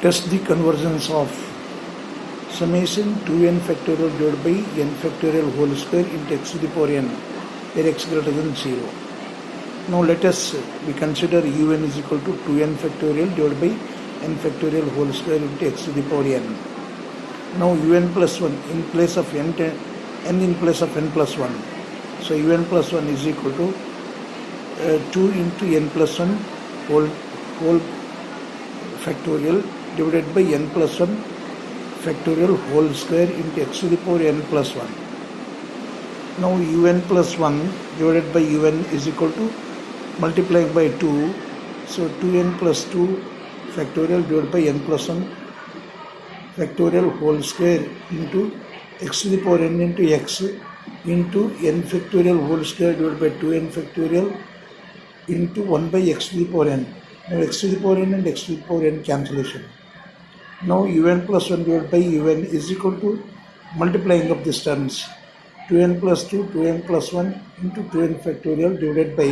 Test the convergence of summation 2n factorial divided by n factorial whole square into x to the power n where x greater than 0. Now let us we consider un is equal to 2n factorial divided by n factorial whole square into x to the power n. Now un plus 1 in place of n in place of n plus 1. So un plus 1 is equal to 2 into n plus 1 whole factorial divided by n plus 1 factorial whole square into x to the power n plus 1. Now un plus 1 divided by un is equal to multiplying by 2. So 2n plus 2 factorial divided by n plus 1 factorial whole square into x to the power n into x into n factorial whole square divided by 2n factorial into 1 by x to the power n. Now x to the power n and x to the power n cancellation. Now un plus 1 divided by un is equal to multiplying of these terms 2n plus 2 2n plus 1 into 2n factorial divided by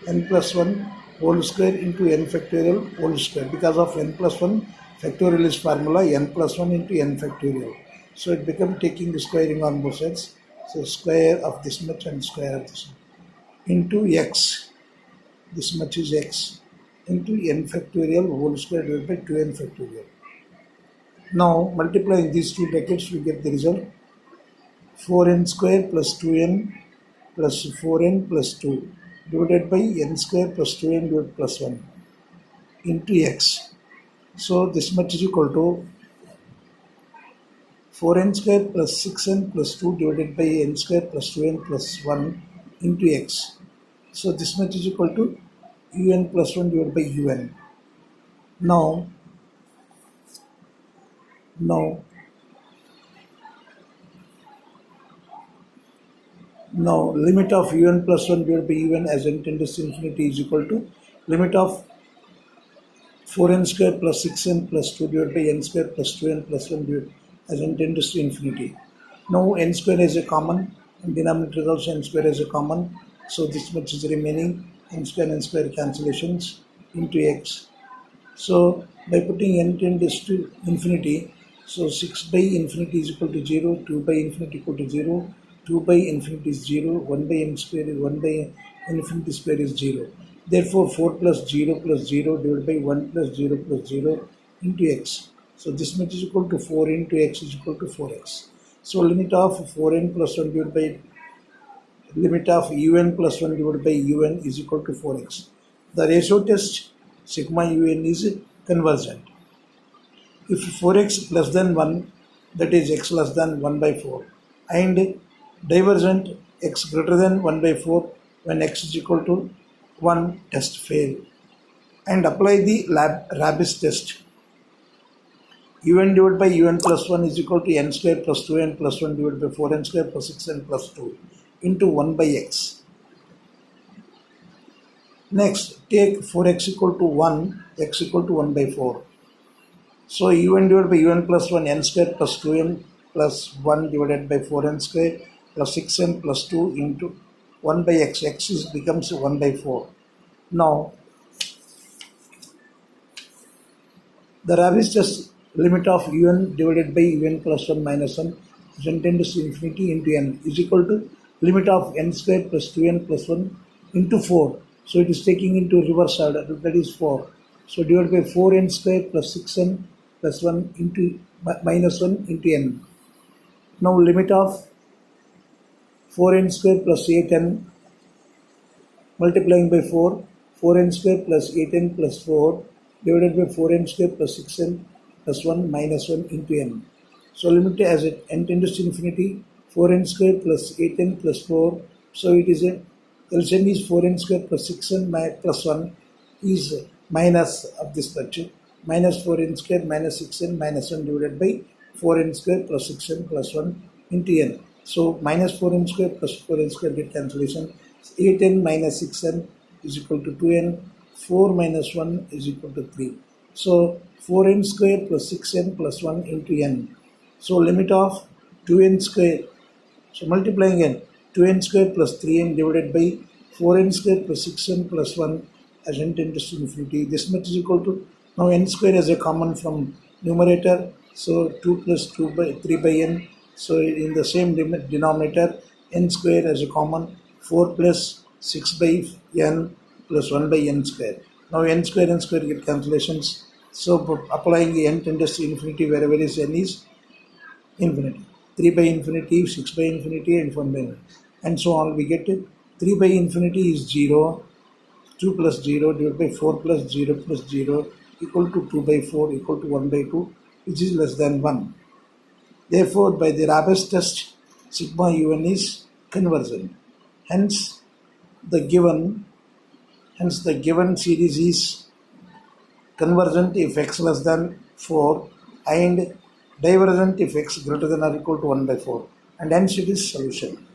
n plus 1 whole square into n factorial whole square. Because of n plus 1 factorial is formula n plus 1 into n factorial. So it becomes taking the squaring on both sides. So square of this much and square of this into x. This much is x into n factorial whole square divided by 2n factorial. Now multiplying these two brackets we get the result 4n square plus 2n plus 4n plus 2 divided by n square plus 2n divided plus 1 into x. So this much is equal to 4n square plus 6n plus 2 divided by n square plus 2n plus 1 into x. So this much is equal to un plus 1 divided by un. Now limit of un plus 1 divided by un as n tends to infinity is equal to limit of 4n square plus 6n plus 2 divided by n square plus 2n plus 1 divided as n tends to infinity. Now n square is a common and denominator is also n square is a common. So this much is remaining n square cancellations into x. So by putting n tends to infinity, so 6 by infinity is equal to 0, 2 by infinity equal to 0, 2 by infinity is 0, 1 by n square is 1 by infinity square is 0. Therefore 4 plus 0 divided by 1 plus 0 into x. So this much is equal to 4 into x is equal to 4x. So limit of 4n plus 1 divided by limit of un plus 1 divided by un is equal to 4x. The ratio test sigma un is convergent. If 4x less than 1, that is x less than 1 by 4, and divergent x greater than 1 by 4 when x is equal to 1, test fail. And apply the Rabi's test. Un divided by un plus 1 is equal to n square plus 2n plus 1 divided by 4n square plus 6n plus 2 into 1 by x. Next, take 4x equal to 1, x equal to 1 by 4. So un divided by un plus 1 n square plus 2n plus 1 divided by 4n square plus 6n plus 2 into 1 by x. X becomes 1 by 4. Now, the Rabi's test limit of un divided by un plus 1 minus 1 is n tends to infinity into n is equal to limit of n square plus 2n plus 1 into 4. So it is taking into reverse order, that is 4. So divided by 4n square plus 6n plus 1 into minus 1 into n. Now limit of 4n square plus 8n multiplying by 4, 4n square plus 8n plus 4 divided by 4n square plus 6n plus 1 minus 1 into n. So limit as it n tends to infinity 4n square plus 8n plus 4. So it is a LCM is 4n square plus 6n plus 1 is minus of this much minus 4n square minus 6n minus 1 divided by 4n square plus 6n plus 1 into n. So minus 4n square plus 4n square get cancellation. 8n minus 6n is equal to 2n. 4 minus 1 is equal to 3. So 4n square plus 6n plus 1 into n. So limit of 2n square. So multiplying n 2n square plus 3n divided by 4n square plus 6n plus 1 as n tends to infinity. This much is equal to Now n square is a common from numerator, so 2 plus 2 by 3 by n. So in the same denominator, n square as a common 4 plus 6 by n plus 1 by n square. Now n square get cancellations. So applying the n tends to infinity wherever is n is infinity. 3 by infinity, 6 by infinity, and 1 by infinity. And so on. We get it. 3 by infinity is 0. 2 plus 0 divided by 4 plus 0 plus 0 equal to 2 by 4 equal to 1 by 2, which is less than 1. Therefore, by the Rabus test, sigma un is convergent. Hence, the given series is convergent if x less than 4 and divergent if x greater than or equal to 1 by 4, and hence it is solution.